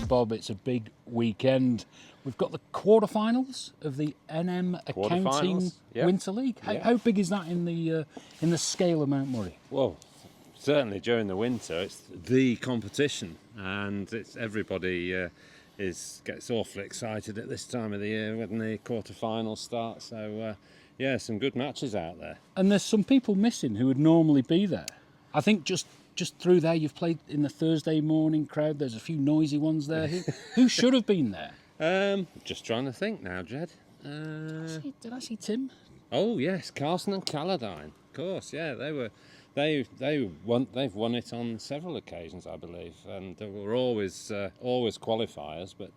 Bob, it's a big weekend. We've got the quarterfinals of the NM Accounting Winter League. How big is that in the scale of Mount Murray? Well, certainly during the winter, it's the competition, and it's everybody gets awfully excited at this time of the year when the quarterfinals start. So, some good matches out there. And there's some people missing who would normally be there. I think just through there, you've played in the Thursday morning crowd. There's a few noisy ones there. Who should have been there? Just trying to think now, Jed. Did I see Tim? Oh yes, Carson and Caladine. Of course, yeah, they've won it on several occasions, I believe, and there were always qualifiers, but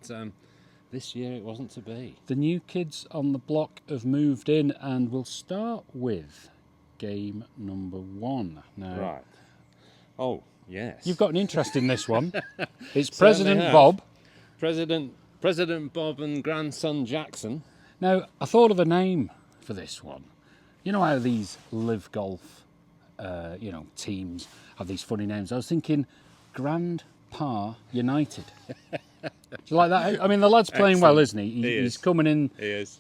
this year it wasn't to be. The new kids on the block have moved in, and we'll start with game number 1 now. Right. Oh yes. You've got an interest in this one. It's President Bob. President Bob and grandson Jackson. Now, I thought of a name for this one. You know how these live golf, teams have these funny names. I was thinking Grandpa United. Do you like that? I mean, the lad's playing well, isn't he? He's coming in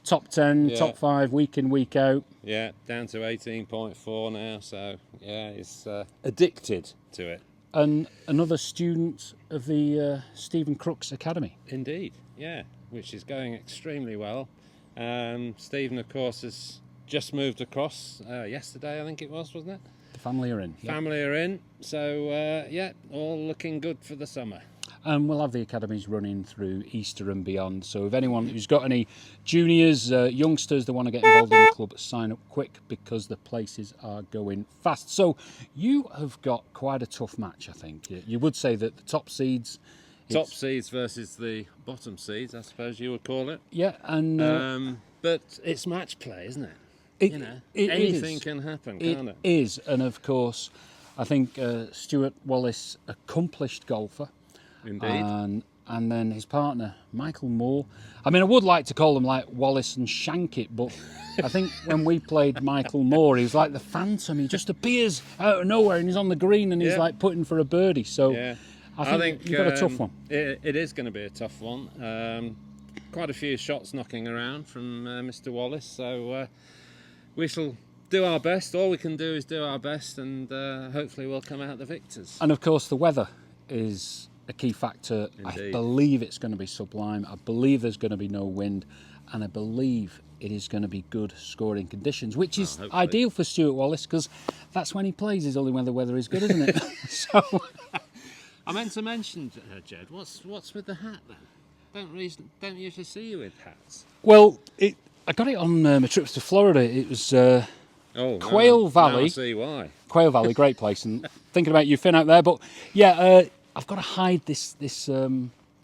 top 10, top 5, week in, week out. Yeah, down to 18.4 now, so he's addicted to it. And another student of the Stephen Crooks Academy. Indeed, yeah, which is going extremely well. Stephen, of course, has just moved across yesterday, I think it was, wasn't it? The family are in. Family are in, so all looking good for the summer. And we'll have the academies running through Easter and beyond. So if anyone who's got any juniors, youngsters that want to get involved in the club, sign up quick because the places are going fast. So you have got quite a tough match, I think. You would say that the top seeds... Top seeds versus the bottom seeds, I suppose you would call it. Yeah, and... but it's match play, isn't it? Anything can happen, can't it? It is, and of course, I think Stuart Wallace, accomplished golfer. Indeed. And then his partner, Michael Moore. I mean, I would like to call them like Wallace and Shankit, but I think when we played Michael Moore, he was like the Phantom. He just appears out of nowhere and he's on the green and he's like putting for a birdie. So I think you've got a tough one. It is going to be a tough one. Quite a few shots knocking around from Mr. Wallace, so we shall do our best. All we can do is do our best, and hopefully we'll come out the victors. And of course, the weather is a key factor. Indeed. I believe it's going to be sublime. I believe there's going to be no wind, and I believe it is going to be good scoring conditions, which is ideal for Stuart Wallace because that's when he plays, is only when the weather is good, isn't it? So I meant to mention, Jed, what's with the hat then? Don't usually see you with hats. Well, I got it on my trips to Florida. It was Quail Valley. Now I see why. Quail Valley, great place, and thinking about you, Finn, out there. But yeah, I've got to hide this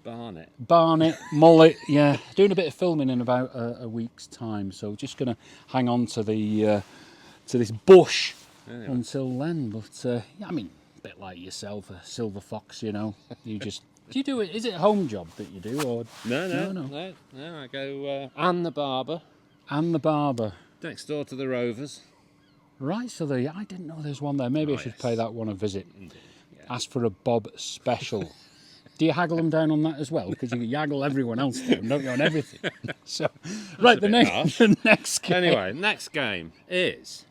Barnet mullet. Yeah, doing a bit of filming in about a week's time, so just going to hang on to this bush until then. But I mean, a bit like yourself, a silver fox, you know. You just do you do it? Is it a home job that you do, or no? I go Anne the barber. Anne the barber, next door to the Rovers. Right, so I didn't know there's one there. Maybe I should pay that one a visit. Indeed. Yeah. Ask for a Bob special. Do you haggle them down on that as well? Because you haggle everyone else down, don't you, on everything? So, right, the next game. Anyway, next game is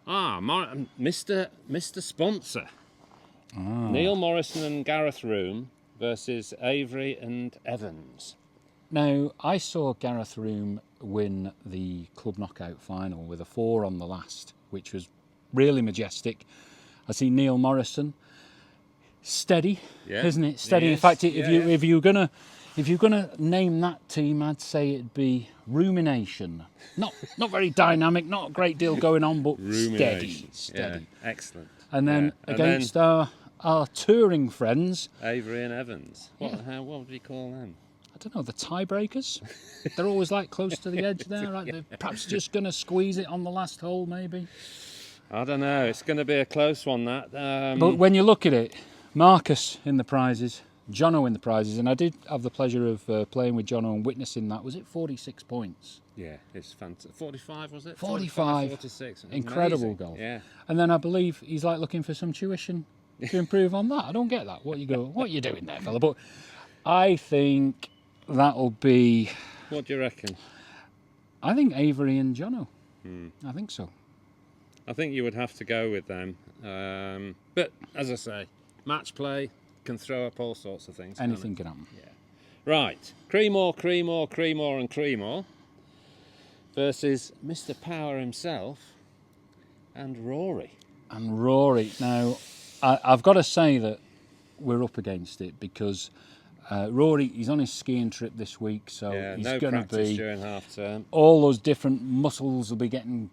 Mr. Sponsor. Neil Morrison and Gareth Room versus Avery and Evans. Now, I saw Gareth Room win the club knockout final with a 4 on the last, which was really majestic. I see Neil Morrison, steady, isn't it? Steady. In fact, if you're gonna name that team, I'd say it'd be Rumination. Not very dynamic, not a great deal going on, but steady. Yeah, excellent. And then against our touring friends, Avery and Evans. What would we call them? I don't know, the tiebreakers. They're always like close to the edge there, right? They're perhaps just going to squeeze it on the last hole, maybe. I don't know. It's going to be a close one, that. But when you look at it, Marcus in the prizes, Jono in the prizes, and I did have the pleasure of playing with Jono and witnessing that. Was it 46 points? Yeah, it's fantastic. 45, was it? 45. 46. Incredible amazing. golf. Yeah. And then I believe he's like looking for some tuition to improve on that? I don't get that. What you doing there, fella? But I think that'll be. What do you reckon? I think Avery and Jono. I think so. I think you would have to go with them. But as I say, match play can throw up all sorts of things. can't it? Anything can happen. Yeah. Right, Creemore and Creemore versus Mr. Power himself and Rory. And Rory. Now, I've got to say that we're up against it because Rory, he's on his skiing trip this week, so Yeah, he's no going to practice be during half term. all those different muscles will be getting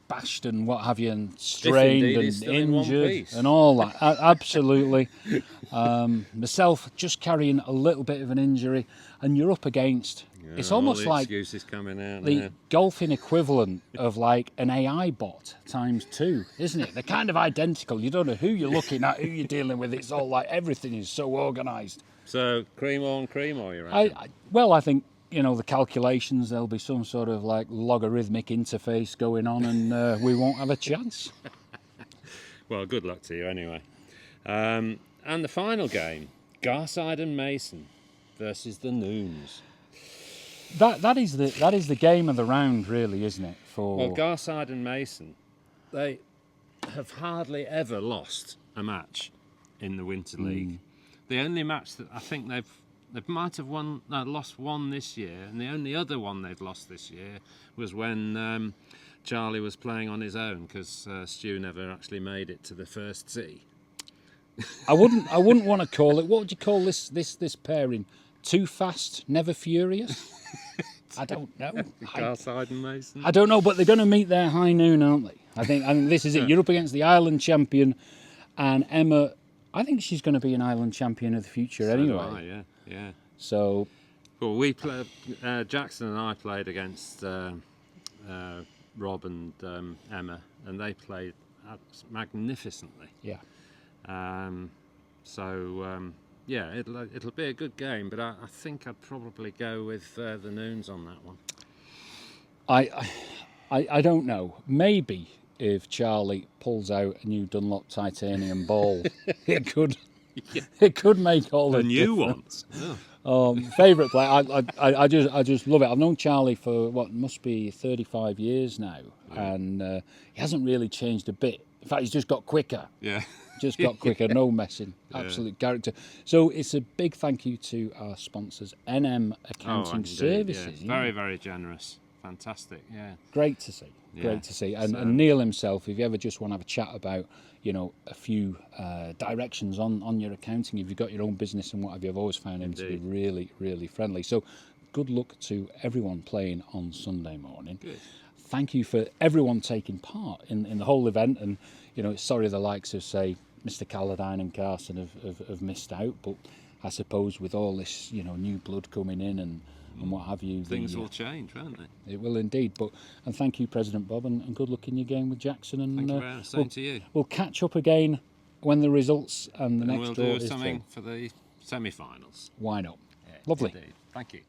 bashed and what have you, and strained indeed and he's still in one injured piece. and all that. Absolutely. Myself just carrying a little bit of an injury, and you're up against. It's all almost the like excuses coming out the there. golfing equivalent of like an AI bot times 2, isn't it? They're kind of identical. You don't know who you're looking at, who you're dealing with. It's all like everything is so organised. So Creemore and Creemore, you reckon? I think, the calculations, there'll be some sort of like logarithmic interface going on, and we won't have a chance. Well, good luck to you anyway. And the final game, Garside and Mason versus the Noons. That is the game of the round, really, isn't it? Well, Garside and Mason, they have hardly ever lost a match in the Winter League. The only match that I think they might have lost one this year, and the only other one they've lost this year was when Charlie was playing on his own, because Stu never actually made it to the first tee. I wouldn't want to call it. What would you call this pairing? Too fast, never furious. I don't know. Garside and Mason. I don't know, but they're going to meet their high noon, aren't they? I think this is it. You're up against the Ireland champion, and Emma. I think she's going to be an Ireland champion of the future So do anyway. I, yeah. So, well, we played. Jackson and I played against Rob and Emma, and they played magnificently. yeah. Yeah, it'll be a good game, but I think I'd probably go with the Noons on that one. I don't know. Maybe if Charlie pulls out a new Dunlop titanium ball, it could make all the new difference. one. Favourite player. I just love it. I've known Charlie for what must be 35 years now, and he hasn't really changed a bit. In fact, he's just got quicker. Yeah. Just got quicker, no messing. Absolute character. So it's a big thank you to our sponsors, NM Accounting indeed, Services. Yeah. Very, very generous. Fantastic, yeah. Great to see. Yeah. Great to see. And Neil himself, if you ever just want to have a chat about, a few directions on your accounting, if you've got your own business and what have you, I've always found him to be really, really friendly. So good luck to everyone playing on Sunday morning. Good. Thank you for everyone taking part in the whole event. And, sorry the likes of, say, Mr. Calladine and Carson have missed out, but I suppose with all this, new blood coming in and what have you, things will change, won't they? It will indeed. And thank you, President Bob, and good luck in your game with Jackson. And Thank you very much. Same to you. We'll catch up again when the results and the next we'll draw do is something drawn. for the semi-finals. Why not? Yeah, Lovely. Indeed. Thank you.